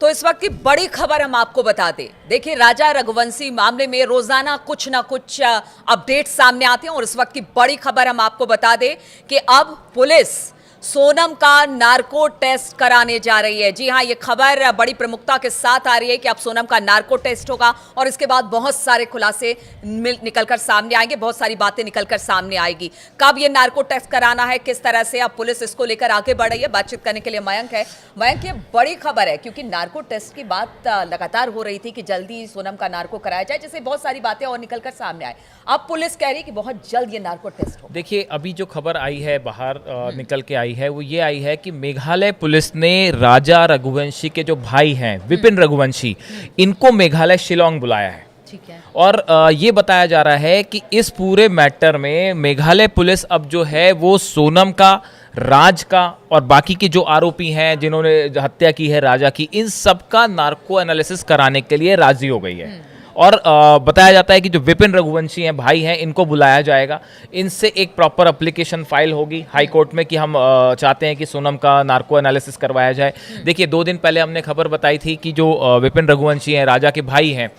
तो इस वक्त की बड़ी खबर हम आपको बता दें। देखिए, राजा रघुवंशी मामले में रोजाना कुछ ना कुछ अपडेट सामने आते हैं और इस वक्त की बड़ी खबर हम आपको बता दें कि अब पुलिस सोनम का नार्को टेस्ट कराने जा रही है। जी हां, ये खबर बड़ी प्रमुखता के साथ आ रही है कि अब सोनम का नार्को टेस्ट होगा और इसके बाद बहुत सारे खुलासे निकलकर सामने आएंगे, बहुत सारी बातें निकलकर सामने आएगी। कब ये नार्को टेस्ट कराना है, किस तरह से अब पुलिस इसको लेकर आगे बढ़ रही है, बातचीत करने के लिए मयंक है। मयंक, ये बड़ी खबर है क्योंकि नार्को टेस्ट की बात लगातार हो रही थी कि जल्दी सोनम का नार्को कराया जाए, जिससे बहुत सारी बातें और निकलकर सामने आए। अब पुलिस कह रही है कि बहुत जल्द ये नार्को टेस्ट हो। देखिए, अभी जो खबर आई है बाहर निकल के आई है वो ये आई है कि मेघालय पुलिस ने राजा रघुवंशी के जो भाई हैं विपिन रघुवंशी, इनको मेघालय शिलोंग बुलाया है। ठीक है। और ये बताया जा रहा है कि इस पूरे मैटर में मेघालय पुलिस अब जो है वो सोनम का, राज का और बाकी के जो आरोपी हैं जिन्होंने हत्या की है राजा की, इन सब का नार्को एनालिसिस कराने के लिए राजी हो गई है। और बताया जाता है कि जो विपिन रघुवंशी हैं, भाई हैं, इनको बुलाया जाएगा। इनसे एक प्रॉपर एप्लीकेशन फाइल होगी हाई कोर्ट में कि हम चाहते हैं कि सोनम का नार्को एनालिसिस करवाया जाए। देखिए, 2 दिन पहले हमने खबर बताई थी कि जो विपिन रघुवंशी हैं, राजा के भाई हैं,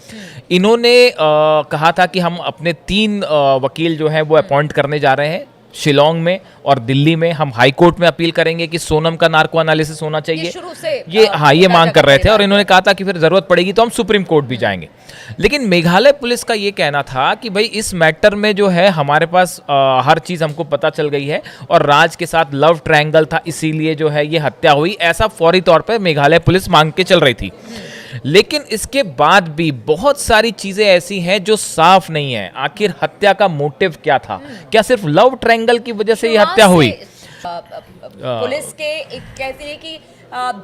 इन्होंने कहा था कि हम अपने 3 वकील जो हैं वो अपॉइंट करने जा रहे हैं शिलोंग में और दिल्ली में। हम हाई कोर्ट में अपील करेंगे कि सोनम का नार्को एनालिसिस होना चाहिए। शुरू से ये मांग कर रहे थे और इन्होंने कहा था कि फिर जरूरत पड़ेगी तो हम सुप्रीम कोर्ट भी जाएंगे। लेकिन मेघालय पुलिस का ये कहना था कि भाई इस मैटर में जो है हमारे पास हर चीज हमको पता चल गई है और राज के साथ लव ट्रायंगल था, इसीलिए जो है ये हत्या हुई, ऐसा फौरी तौर पर मेघालय पुलिस मांग के चल रही थी। लेकिन इसके बाद भी बहुत सारी चीजें ऐसी हैं जो साफ नहीं है। आखिर हत्या का मोटिव क्या था? क्या सिर्फ लव ट्रायंगल की वजह से ये हत्या हुई? पुलिस के कहते हैं कि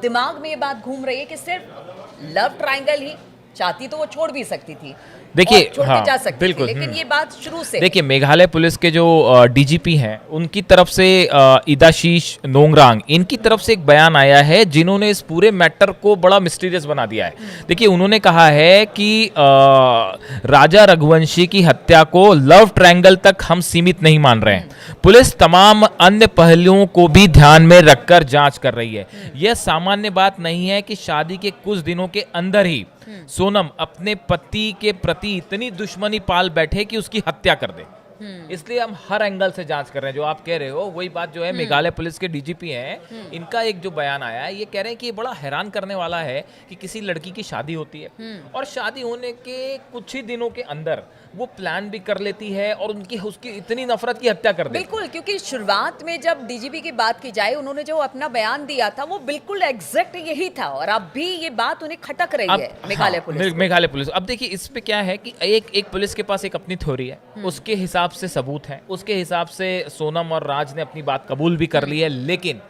दिमाग में ये बात घूम रही है कि सिर्फ लव ट्रायंगल ही चाहती तो वो छोड़ भी सकती थी। देखिए, हाँ, जा सकती बिल्कुल, थी, लेकिन ये बात शुरू से। देखिए, मेघालय पुलिस के जो डीजीपी हैं, उनकी तरफ से इदाशीष नोंगरांग, इनकी तरफ से एक बयान आया है जिन्होंने इस पूरे मैटर को बड़ा मिस्टीरियस बना दिया है। देखिए, उन्होंने कहा है कि राजा रघुवंशी की हत्या को लव ट्रायंगल तक हम सीमित नहीं मान रहे हैं। पुलिस तमाम अन्य पहलुओं को भी ध्यान में रखकर जांच कर रही है। यह सामान्य बात नहीं है कि शादी के कुछ दिनों के अंदर ही सोनम अपने पति के प्रति इतनी दुश्मनी पाल बैठे कि उसकी हत्या कर दे। इसलिए हम हर एंगल से जांच कर रहे हैं। जो आप कह रहे हो वही बात जो है मेघालय पुलिस के डीजीपी हैं, इनका एक जो बयान आया है, ये कह रहे हैं कि ये बड़ा हैरान करने वाला है कि किसी लड़की की शादी होती है और शादी होने के कुछ ही दिनों के अंदर वो प्लान भी कर लेती है और उसकी इतनी नफरत की हत्या कर देती है। बिल्कुल, क्योंकि शुरुआत में जब डीजीपी की बात की जाए, उन्होंने जो अपना बयान दिया था वो बिल्कुल एग्जैक्ट यही था और अब भी ये बात उन्हें खटक रही है मेघालय पुलिस। मेघालय पुलिस अब देखिए, इस पे क्या है कि एक पुलिस के पास एक अपनी थ्योरी है, उसके हिसाब से सबूत है, उसके हिसाब से सोनम और राज ने अपनी बात कबूल भी कर ली है। लेकिन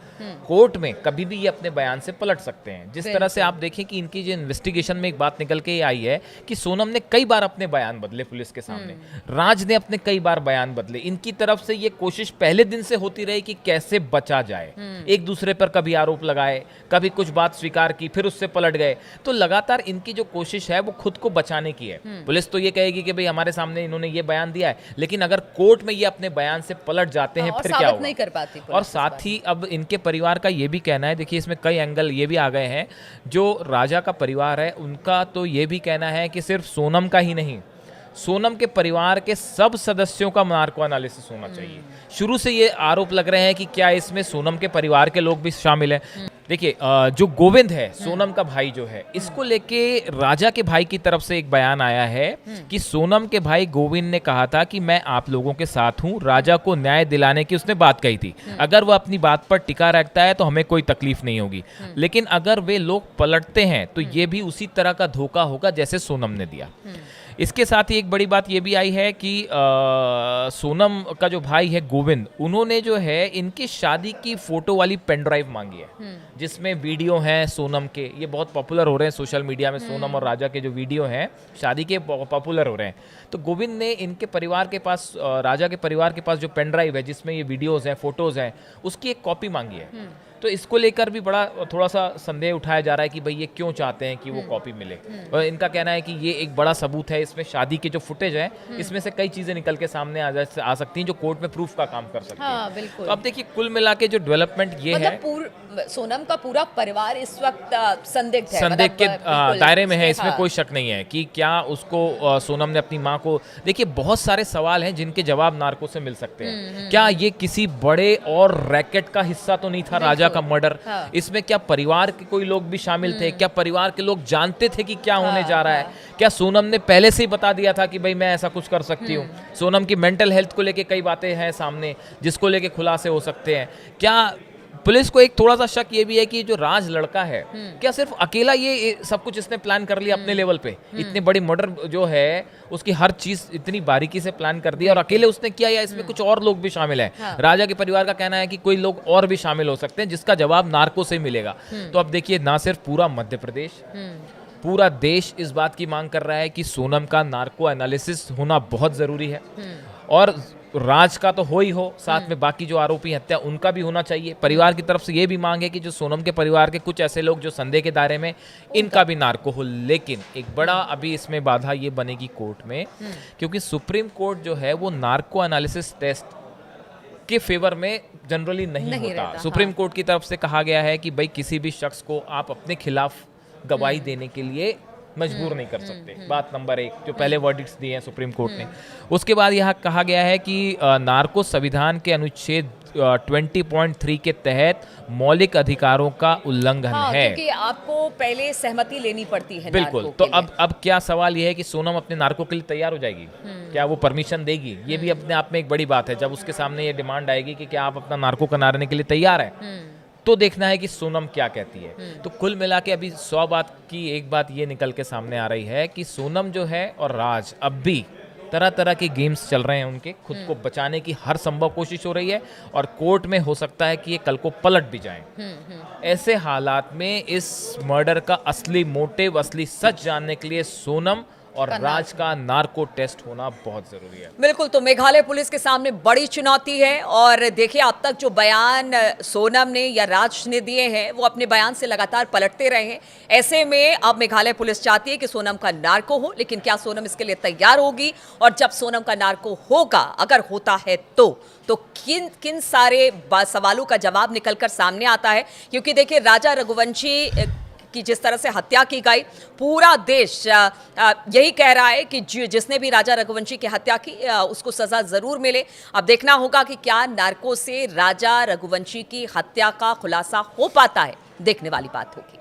कोर्ट में कभी भी ये अपने बयान से पलट सकते हैं। जिस तरह से आप देखें कि इनकी जो इन्वेस्टिगेशन में एक बात निकल के आई है कि सोनम ने कई बार अपने बयान बदले पुलिस के सामने, राज ने अपने कई बार बयान बदले। इनकी तरफ से ये कोशिश पहले दिन से होती रही कि कैसे बचा जाए, एक दूसरे पर कभी आरोप लगाए, कभी कुछ बात स्वीकार की, फिर उससे पलट गए। तो लगातार इनकी जो कोशिश है वो खुद को बचाने की है। पुलिस तो ये कहेगी कि भाई हमारे सामने इन्होंने ये बयान दिया है, लेकिन अगर कोर्ट में ये अपने बयान से पलट जाते हैं फिर क्या होगा? नहीं कर पाती। और साथ ही अब इनके परिवार का ये भी कहना है, देखिए इसमें कई एंगल ये भी आ गए हैं। जो राजा का परिवार है उनका तो ये भी कहना है कि सिर्फ सोनम का ही नहीं, सोनम के परिवार के सब सदस्यों का नार्को एनालिसिस होना चाहिए। शुरू से ये आरोप लग रहे हैं कि क्या इसमें सोनम के परिवार के लोग भी शामिल हैं। देखिए, जो गोविंद है, सोनम का भाई जो है, इसको लेके राजा के भाई की तरफ से एक बयान आया है कि सोनम के भाई गोविंद ने कहा था कि मैं आप लोगों के साथ हूं, राजा को न्याय दिलाने की उसने बात कही थी। अगर वो अपनी बात पर टिका रखता है तो हमें कोई तकलीफ नहीं होगी, लेकिन अगर वे लोग पलटते हैं तो ये भी उसी तरह का धोखा होगा जैसे सोनम ने दिया। इसके साथ ही एक बड़ी बात ये भी आई है कि सोनम का जो भाई है गोविंद, उन्होंने जो है इनकी शादी की फोटो वाली पेन ड्राइव मांगी है जिसमें वीडियो हैं सोनम के। ये बहुत पॉपुलर हो रहे हैं सोशल मीडिया में, सोनम और राजा के जो वीडियो हैं शादी के पॉपुलर हो रहे हैं। तो गोविंद ने इनके परिवार के पास, राजा के परिवार के पास जो पेन ड्राइव है जिसमें ये वीडियोज़ हैं, फोटोज़ हैं, उसकी एक कॉपी मांगी है। तो इसको लेकर भी बड़ा थोड़ा सा संदेह उठाया जा रहा है कि भाई ये क्यों चाहते हैं कि वो कॉपी मिले। और इनका कहना है कि ये एक बड़ा सबूत है, इसमें शादी की जो फुटेज है इसमें से कई चीज़ें निकल के सामने आ सकती हैं जो कोर्ट में प्रूफ का काम कर सकती हैं। हाँ, बिल्कुल। तो अब देखिए कुल मिला के जो डेवलपमेंट ये है, सोनम का पूरा परिवार इस वक्त संदिग्ध है, संदेह के बिल्कुल, दायरे में है, इसमें हाँ। कोई शक नहीं है कि क्या उसको सोनम ने अपनी माँ को, देखिए बहुत सारे सवाल हैं जिनके जवाब नार्को से मिल सकते हैं। क्या ये किसी बड़े और रैकेट का हिस्सा तो नहीं था राजा का मर्डर? हाँ। इसमें क्या परिवार के कोई लोग भी शामिल थे? क्या परिवार के लोग जानते थे कि क्या होने जा रहा है? क्या सोनम ने पहले से ही बता दिया था कि भाई मैं ऐसा कुछ कर सकती हूँ? सोनम की मेंटल हेल्थ को लेके कई बातें हैं सामने जिसको लेके खुलासे हो सकते हैं। क्या पुलिस को एक थोड़ा सा शक ये भी है कि जो राज लड़का है क्या सिर्फ अकेला ये सब कुछ इसने प्लान कर लिया अपने लेवल पे? इतने बड़ी मर्डर जो है उसकी हर चीज इतनी बारीकी से प्लान कर दी और अकेले उसने किया, या इसमें कुछ और लोग भी शामिल हैं? हाँ। राजा के परिवार का कहना है कि कोई लोग और भी शामिल हो सकते हैं जिसका जवाब नार्को से मिलेगा। तो अब देखिए ना सिर्फ पूरा मध्य प्रदेश, पूरा देश इस बात की मांग कर रहा है कि सोनम का नार्को एनालिसिस होना बहुत जरूरी है, और राज का तो हो ही हो, साथ में बाकी जो आरोपी हत्या उनका भी होना चाहिए। परिवार की तरफ से ये भी मांग है कि जो सोनम के परिवार के कुछ ऐसे लोग जो संदेह के दायरे में, इनका भी नार्को हो। लेकिन एक बड़ा अभी इसमें बाधा ये बनेगी कोर्ट में, क्योंकि सुप्रीम कोर्ट जो है वो नार्को एनालिसिस टेस्ट के फेवर में जनरली नहीं होता। रहता, सुप्रीम कोर्ट की तरफ से कहा गया है कि भाई किसी भी शख्स को आप अपने खिलाफ गवाही देने के लिए मजबूर नहीं कर सकते। बात नंबर 1 जो पहले वर्डिक्ट्स दिए हैं सुप्रीम कोर्ट ने। उसके बाद यहाँ कहा गया है कि नार्को संविधान के अनुच्छेद 20.3 के तहत मौलिक अधिकारों का उल्लंघन है। क्योंकि आपको पहले सहमति लेनी पड़ती है बिल्कुल। नार्को तो के लिए। अब क्या सवाल ये है कि सोनम अपने नार्को के लिए तैयार हो जाएगी? क्या वो परमिशन देगी? ये भी अपने आप में एक बड़ी बात है। जब उसके सामने ये डिमांड आएगी कि क्या आप अपना नार्को कराने के लिए तैयार है, तो देखना है कि सोनम क्या कहती है। तो कुल मिला के अभी 100 बात की एक बात ये निकल के सामने आ रही है कि सोनम जो है और राज अब भी तरह तरह के गेम्स चल रहे हैं, उनके खुद को बचाने की हर संभव कोशिश हो रही है, और कोर्ट में हो सकता है कि ये कल को पलट भी जाएं। ऐसे हालात में इस मर्डर का असली मोटिव, असली सच जानने के लिए सोनम और राज का नार्को टेस्ट होना बहुत जरूरी है। बिल्कुल। तो मेघालय पुलिस के सामने बड़ी चुनौती है, और देखिए अब तक जो बयान सोनम ने या राज ने दिए हैं वो अपने बयान से लगातार पलटते रहे हैं। ऐसे में अब मेघालय पुलिस चाहती है कि सोनम का नार्को हो, लेकिन क्या सोनम इसके लिए तैयार होगी? और जब सोनम का नार्को होगा, अगर होता है तो किन किन सारे सवालों का जवाब निकलकर सामने आता है? क्योंकि देखिए राजा रघुवंशी कि जिस तरह से हत्या की गई, पूरा देश यही कह रहा है कि जिसने भी राजा रघुवंशी की हत्या की उसको सजा जरूर मिले। अब देखना होगा कि क्या नार्को से राजा रघुवंशी की हत्या का खुलासा हो पाता है, देखने वाली बात होगी।